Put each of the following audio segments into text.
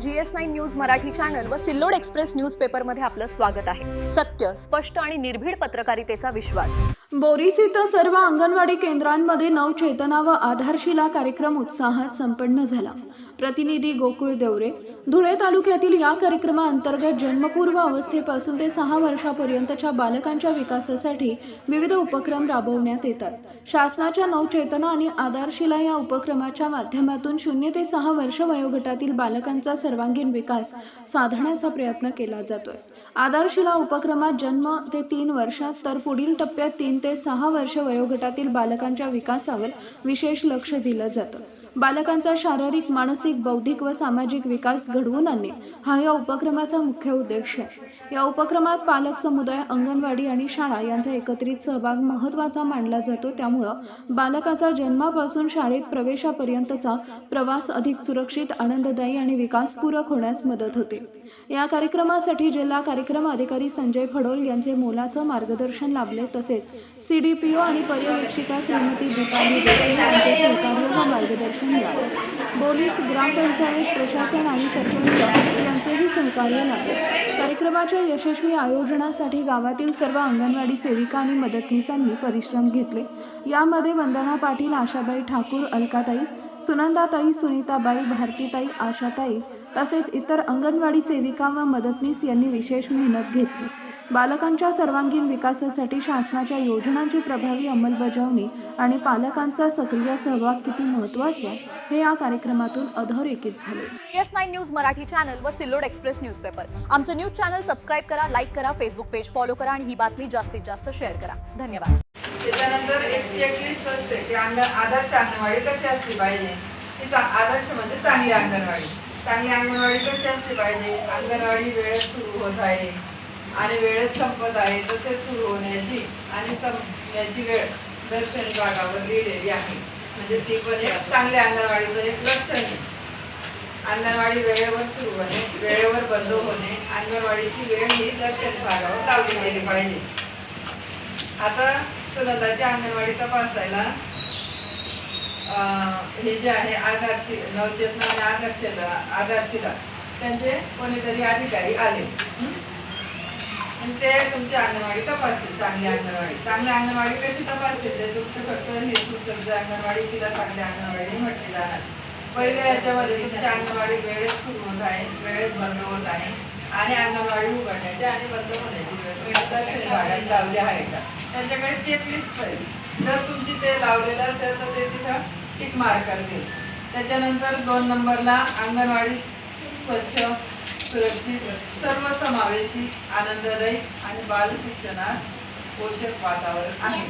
GS9 news Marathi channel व Sillod express न्यूजपेपरमध्ये आपलं स्वागत आहे। सत्य, स्पष्ट आणि निर्भीड पत्रकारितेचा विश्वास। बोरीस इथं सर्व अंगणवाडी केंद्रांमध्ये नवचेतना व आधारशिला कार्यक्रम उत्साहात संपन्न झाला। प्रतिनिधी गोकुळ देवरे। धुळे तालुक्यातील या कार्यक्रमाअंतर्गत जन्मपूर्व अवस्थेपासून ते 6 वर्षापर्यंतच्या बालकांच्या विकासासाठी विविध उपक्रम राबवण्यात येतात। शासनाच्या नवचेतना आणि आधारशिला या उपक्रमाच्या माध्यमातून 0 ते 6 वर्ष वयोगटातील बालकांचा सर्वांगीण विकास साधण्याचा प्रयत्न केला जातोय। आधारशिला उपक्रमात जन्म ते 3 वर्षात तर पुढील टप्प्यात 3 ते 6 वर्ष वयोगटातील बालकांच्या विकासावर विशेष लक्ष दिलं जातं। बालकांचा शारीरिक, मानसिक, बौद्धिक व सामाजिक विकास घडवून आणणे हा या उपक्रमाचा मुख्य उद्देश आहे। या उपक्रमात पालक समुदाय, अंगणवाडी आणि शाळा यांचा एकत्रित सहभाग महत्त्वाचा मानला जातो। त्यामुळे बालकाचा जन्मापासून शाळेत प्रवेशापर्यंतचा प्रवास अधिक सुरक्षित, आनंददायी आणि विकासपूरक होण्यास मदत होते। या कार्यक्रमासाठी जिल्हा कार्यक्रम अधिकारी संजय फडोल यांचे मोलाचं मार्गदर्शन लाभले। तसेच CDPO आणि पर्यवेक्षिका श्रीमती दीपाली देसाई यांचे सहकार्य व मार्गदर्शन मिळाले। बोरीस ग्रामपंचायत प्रशासन आणि सरपंच यांचेही सहकार्य लाभले। कार्यक्रमाच्या यशस्वी आयोजनासाठी गावातील सर्व अंगणवाडी सेविका आणि मदतनीसांनी परिश्रम घेतले। यामध्ये वंदना पाटील, आशाबाई ठाकूर, अलकाताई, सुनंदाताई, सुनीताबाई, भारतीताई, आशाताई तसेच इतर अंगणवाडी सेविका व मदतनीस यांनी विशेष मेहनत घेतली। बालकांच्या सर्वांगीण विकासासाठी शासनाच्या योजनांची प्रभावी अंमलबजावणी आणि पालकांचा सक्रिय सहभाग किती महत्त्वाचा हे या कार्यक्रमातून अधोरेखित झाले। GS9 न्यूज मराठी चॅनल व सिल्लोड एक्सप्रेस न्यूजपेपर आमचं न्यूज चॅनल सबस्क्राइब करा, लाईक करा, फेसबुक पेज फॉलो करा आणि ही बातमी जास्तीत जास्त शेअर करा। धन्यवाद। त्याच्यानंतर एक चेकलिस्ट असते की आदर्श अंगणवाडी कशी असली पाहिजे। तिचा आदर्श म्हणजे चांगली अंगणवाडी। चांगली अंगणवाडी कशी असली पाहिजे, अंगणवाडी वेळेत सुरू होत आहे आणि वेळेत संपत आहे, तसेच सुरू होण्याची आणि संपण्याची वेळ दर्शनी भागावर लिहिलेली आहे। म्हणजे ती पण एक चांगल्या अंगणवाडीचं एक लक्षण आहे। अंगणवाडी वेळेवर सुरू होणे, वेळेवर बंद होणे, अंगणवाडीची वेळ ही दर्शनी भागावर लावली गेली पाहिजे। आता सुनंदाची अंगणवाडी तपासायला हे जे आहे नवचेतना आणि आधारशिला त्यांचे कोणीतरी अधिकारी आले आणि ते तुमची अंगणवाडी तपासतील। चांगली अंगणवाडी कशी तपासतील ते तुमचं फक्त हे सुसज्ज अंगणवाडी, तिला चांगली अंगणवाडी म्हटली जाणार। पहिल्या याच्यामध्ये तुमची अंगणवाडी वेळेत सुरू होत आहे, वेळेत बंद होत आहे आणि अंगणवाडी उघडण्याची आणि बंद होण्याची वेळ दर्शनी भागात लावली आहे का, त्यांच्याकडे चेकलिस्ट आहे। जर तुमची ते लावलेलं असेल तर ते तिथं टिक मार्क करतील। त्याच्यानंतर 2 नंबरला अंगणवाडी स्वच्छ, सुरक्षित, सर्वसमावेशी, आनंददायी आणि बाल शिक्षणात पोषक वातावरण आहे।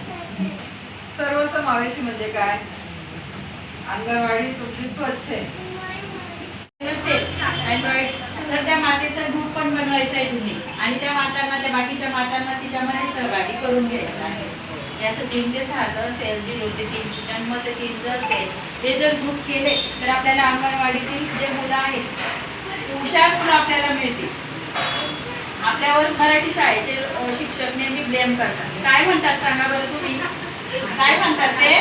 सर्वसमावेशी म्हणजे काय? अंगणवाडी तुमची स्वच्छ आहे अँड्रॉइड तर त्या मातेचा ग्रुप पण बनवायचा आहे तुम्ही आणि त्या मातांना, त्या बाकीच्या मातांना तिच्यामध्ये सहभागी करून घ्यायचं आहे। असं 3 ते 6 जर असेल, 0 ते 3 जन्म ते 3 जर असेल, हे जर ग्रुप केले तर आपल्याला अंगणवाडीतील जे मुलं आहेत हुशार मुलं आपल्याला मिळतील। आपल्यावर मराठी शाळेचे शिक्षक नेहमी ब्लेम करतात। काय म्हणतात सांगा बरं तुम्ही, काय म्हणतात ते?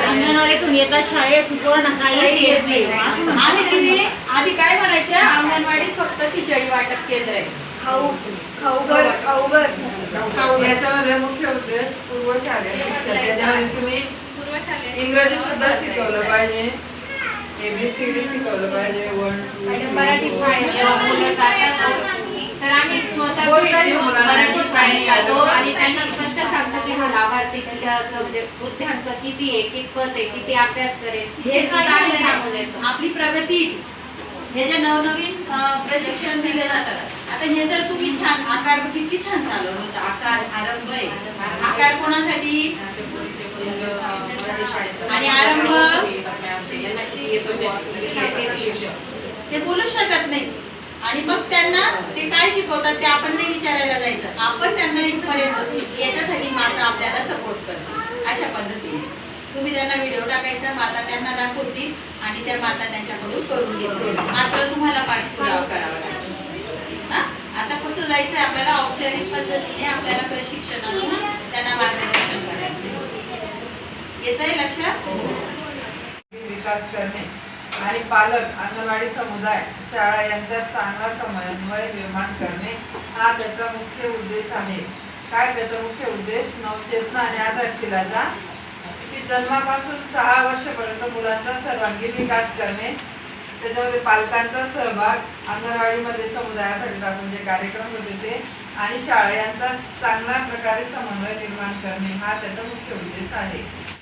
अंगणवाडीतून येतात शाळेत पोरांना काही येत नाही आधी की नाही, आधी काय म्हणायचे, अंगणवाडीत फक्त खिचडी वाटप केंद्र आहे, खाऊगर। याच्यामध्ये मुख्य उद्देश पूर्वशालेय शिक्षण। त्याच्यामध्ये तुम्ही इंग्रजी सुद्धा शिकवलं पाहिजे, ABCD शिकवलं पाहिजे, 1 2 मराठी शाळेत जेव्हा मुलं जातात तर आम्ही स्वतः मराठी शाळेत जातो आणि त्यांना स्पष्ट सांगतो की हा लाभार्थी म्हणजे बुद्ध्यांक किती आहे, कितपत आहे, किती अभ्यास करेल, हे आम्ही सांगून येतो। आपली प्रगती हे जे नवनवीन प्रशिक्षण दिले जातात। आता हे जर तुम्ही छान आकार किती छान चालवलं होतं, आकार आरंभ आहे, आकार कोणासाठी आणि आरंभ ते बोलू शकत नाही आणि मग त्यांना ते काय शिकवतात ते आपण नाही विचारायला जायचं, आपण त्यांना इथपर्यंत याच्यासाठी माता आपल्याला सपोर्ट करते। अशा पद्धतीने तुम्ही त्यांना व्हिडिओ टाकायचा, माता त्यांना दाखवतील आणि त्या माता त्यांच्याकडून करून घेतील। मात्र तुम्हाला पाठपुरावा करावा लागेल। आता कसं जायचं आहे आपल्याला, औपचारिक पद्धतीने आपल्याला प्रशिक्षणातून त्यांना मार्गदर्शन करायचं। येतंय लक्षात? विकास करणे आणि पालक, अंगणवाडी समुदाय, शाळा यांच्यात चांगला समन्वय निर्माण करणे हा त्याचा मुख्य उद्देश आहे. काय त्याचा मुख्य उद्देश? नवचेतना आणि आधारशिलाचा की जन्मापासून 6 वर्षापर्यंत मुलांचा सर्वांगीण विकास करणे, त्याच्यामध्ये पालकांचा सहभाग, अंगणवाडीमध्ये समुदायासाठी टाकून जे कार्यक्रम होते ते, आणि शाळा यांचा चांगल्या प्रकारे समन्वय निर्माण करणे हा त्याचा मुख्य उद्देश आहे.